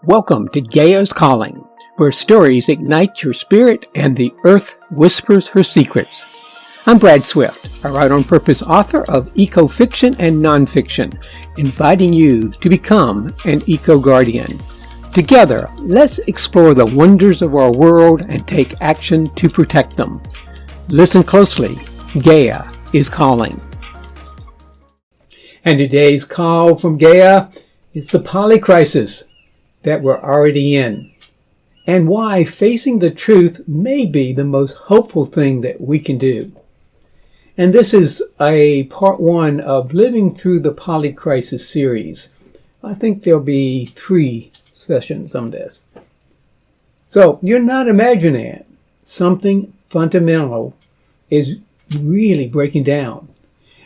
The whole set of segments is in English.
Welcome to Gaia's Calling, where stories ignite your spirit and the earth whispers her secrets. I'm Brad Swift, a write-on-purpose author of eco-fiction and nonfiction, inviting you to become an eco-guardian. Together, let's explore the wonders of our world and take action to protect them. Listen closely. Gaia is calling. And today's call from Gaia is the Polycrisis that we're already in, and why facing the truth may be the most hopeful thing that we can do. And this is a part one of Living Through the Polycrisis series. I think there'll be 3 sessions on this. So you're not imagining it. Something fundamental is really breaking down.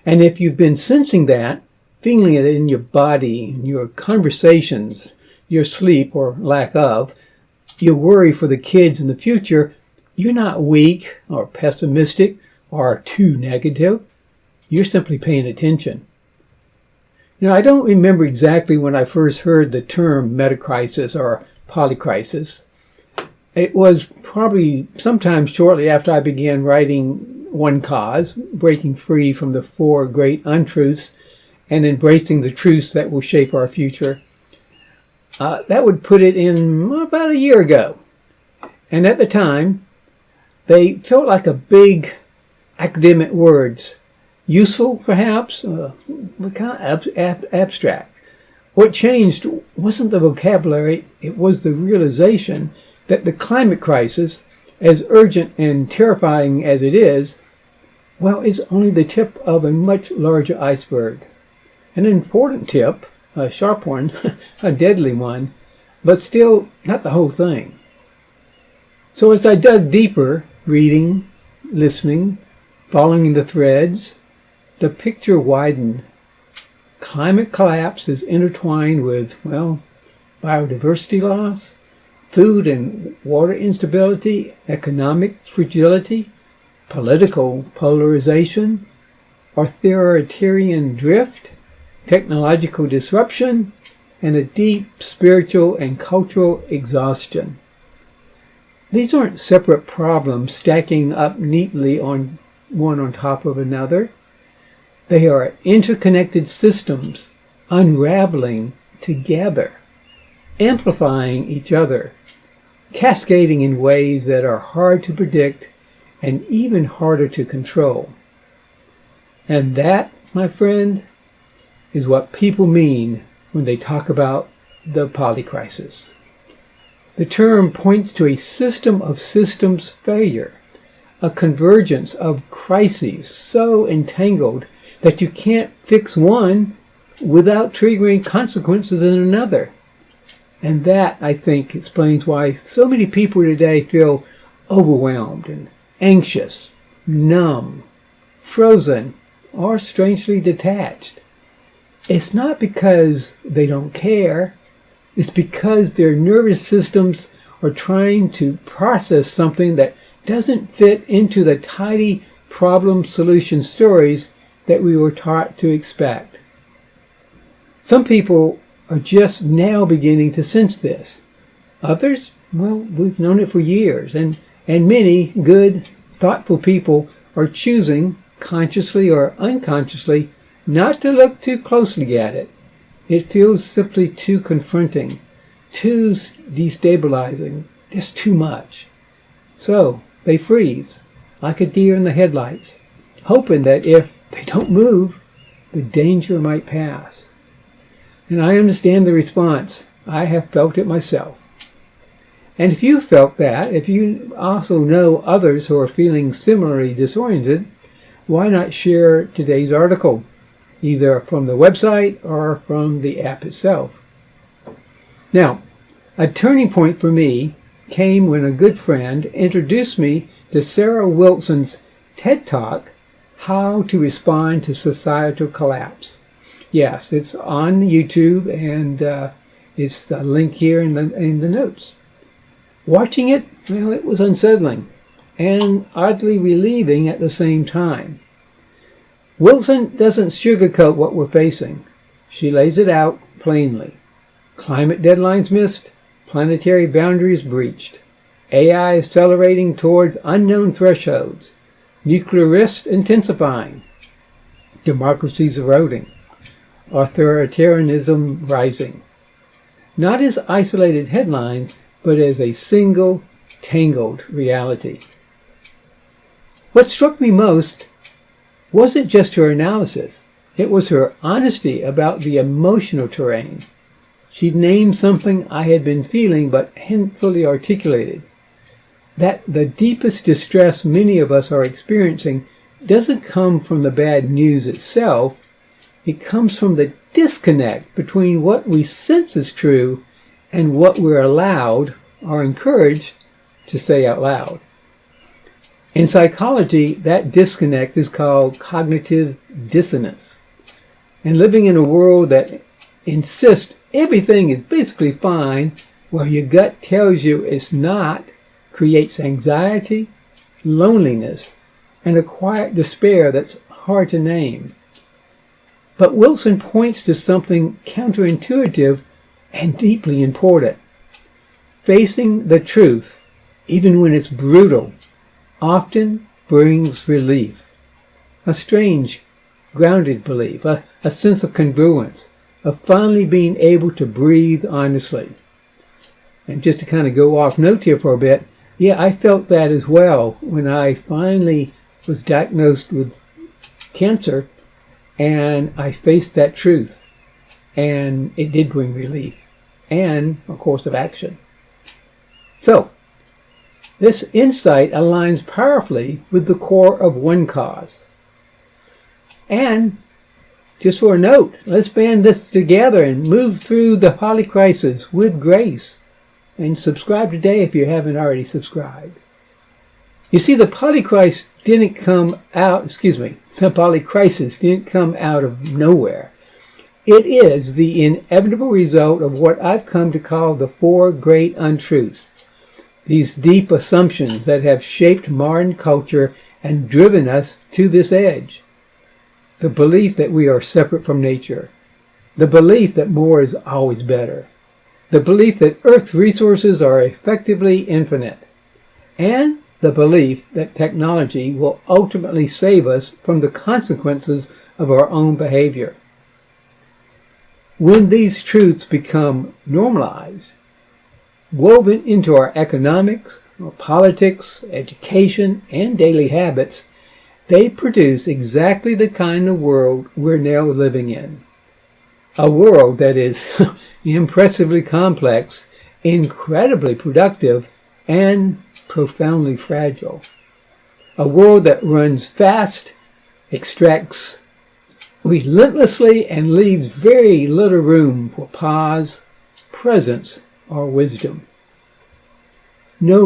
And if you've been sensing that, feeling it in your body, in your conversations, your sleep or lack of, your worry for the kids in the future, you're not weak or pessimistic or too negative. You're simply paying attention. You know, I don't remember exactly when I first heard the term metacrisis or polycrisis. It was probably sometime shortly after I began writing One Cause, breaking free from the Four Great Untruths and embracing the truths that will shape our future. That would put it in about a year ago. And at the time, they felt like a big academic words. Useful, perhaps, kind of abstract. What changed wasn't the vocabulary, it was the realization that the climate crisis, as urgent and terrifying as it is, well, it's only the tip of a much larger iceberg. An important tip, a sharp one, a deadly one, but still not the whole thing. So as I dug deeper, reading, listening, following the threads, the picture widened. Climate collapse is intertwined with, well, biodiversity loss, food and water instability, economic fragility, political polarization, authoritarian drift, technological disruption, and a deep spiritual and cultural exhaustion. These aren't separate problems stacking up neatly on one on top of another. They are interconnected systems unraveling together, amplifying each other, cascading in ways that are hard to predict and even harder to control. And that, my friend, is what people mean when they talk about the polycrisis. The term points to a system of systems failure, a convergence of crises so entangled that you can't fix one without triggering consequences in another. And that, I think, explains why so many people today feel overwhelmed and anxious, numb, frozen, or strangely detached. It's not because they don't care. It's because their nervous systems are trying to process something that doesn't fit into the tidy problem-solution stories that we were taught to expect. Some people are just now beginning to sense this. Others, well, we've known it for years, and many good, thoughtful people are choosing, consciously or unconsciously, not to look too closely at it. It feels simply too confronting, too destabilizing, just too much. So they freeze, like a deer in the headlights, hoping that if they don't move, the danger might pass. And I understand the response. I have felt it myself. And if you felt that, if you also know others who are feeling similarly disoriented, why not share today's article, either from the website or from the app itself? Now, a turning point for me came when a good friend introduced me to Sarah Wilson's TED Talk, How to Respond to Societal Collapse. Yes, it's on YouTube, and it's a link here in the notes. Watching it, well, it was unsettling and oddly relieving at the same time. Wilson doesn't sugarcoat what we're facing. She lays it out plainly. Climate deadlines missed, planetary boundaries breached, AI accelerating towards unknown thresholds, nuclear risks intensifying, democracies eroding, authoritarianism rising. Not as isolated headlines, but as a single, tangled reality. What struck me most wasn't just her analysis. It was her honesty about the emotional terrain. She'd named something I had been feeling but hadn't fully articulated. That the deepest distress many of us are experiencing doesn't come from the bad news itself. It comes from the disconnect between what we sense is true and what we're allowed or encouraged to say out loud. In psychology, that disconnect is called cognitive dissonance. And living in a world that insists everything is basically fine, while your gut tells you it's not, creates anxiety, loneliness, and a quiet despair that's hard to name. But Wilson points to something counterintuitive and deeply important. Facing the truth, even when it's brutal, often brings relief. A strange, grounded belief, a sense of congruence, of finally being able to breathe honestly. And just to kind of go off note here for a bit, yeah, I felt that as well when I finally was diagnosed with cancer and I faced that truth. And it did bring relief and a course of action. So, this insight aligns powerfully with the core of one cause. And just for a note, let's band this together and move through the Polycrisis with grace. And subscribe today if you haven't already subscribed. You see, the Polycrisis didn't come out of nowhere. It is the inevitable result of what I've come to call the Four Great Untruths. These deep assumptions that have shaped modern culture and driven us to this edge. The belief that we are separate from nature. The belief that more is always better. The belief that Earth's resources are effectively infinite. And the belief that technology will ultimately save us from the consequences of our own behavior. When these truths become normalized, woven into our economics, our politics, education, and daily habits, they produce exactly the kind of world we're now living in. A world that is impressively complex, incredibly productive, and profoundly fragile. A world that runs fast, extracts relentlessly, and leaves very little room for pause, presence, or wisdom. No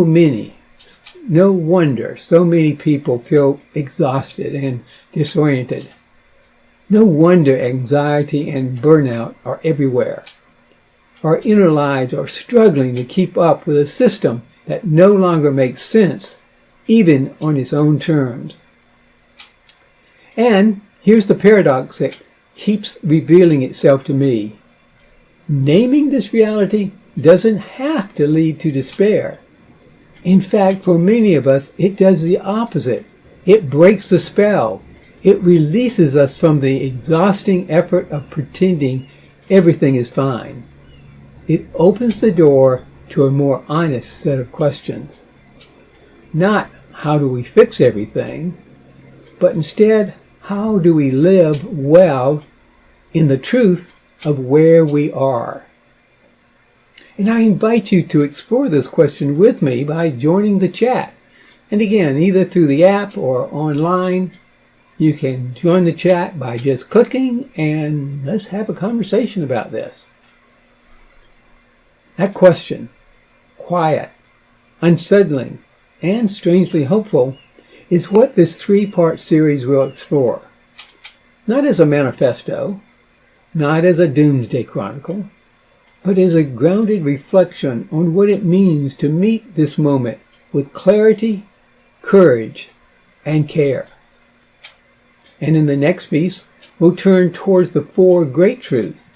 wonder so many people feel exhausted and disoriented. No wonder anxiety and burnout are everywhere. Our inner lives are struggling to keep up with a system that no longer makes sense, even on its own terms. And here's the paradox that keeps revealing itself to me. Naming this reality doesn't have to lead to despair. In fact, for many of us, it does the opposite. It breaks the spell. It releases us from the exhausting effort of pretending everything is fine. It opens the door to a more honest set of questions. Not how do we fix everything, but instead, how do we live well in the truth of where we are? And I invite you to explore this question with me by joining the chat. And again, either through the app or online, you can join the chat by just clicking and let's have a conversation about this. That question, quiet, unsettling, and strangely hopeful, is what this three-part series will explore. Not as a manifesto, not as a doomsday chronicle, but as a grounded reflection on what it means to meet this moment with clarity, courage, and care. And in the next piece, we'll turn towards the Four Great Truths.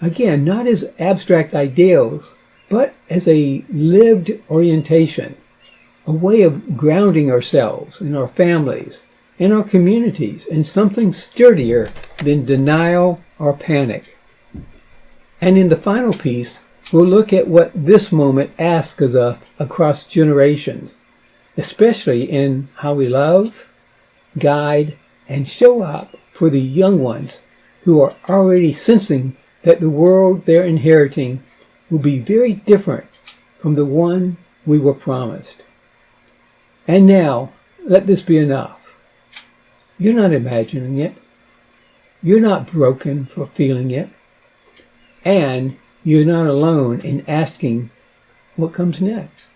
Again, not as abstract ideals, but as a lived orientation, a way of grounding ourselves and our families and our communities in something sturdier than denial or panic. And in the final piece, we'll look at what this moment asks of us across generations, especially in how we love, guide, and show up for the young ones who are already sensing that the world they're inheriting will be very different from the one we were promised. And now, let this be enough. You're not imagining it. You're not broken for feeling it. And you're not alone in asking what comes next.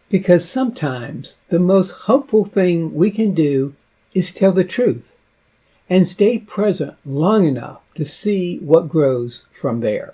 Because sometimes the most hopeful thing we can do is tell the truth and stay present long enough to see what grows from there.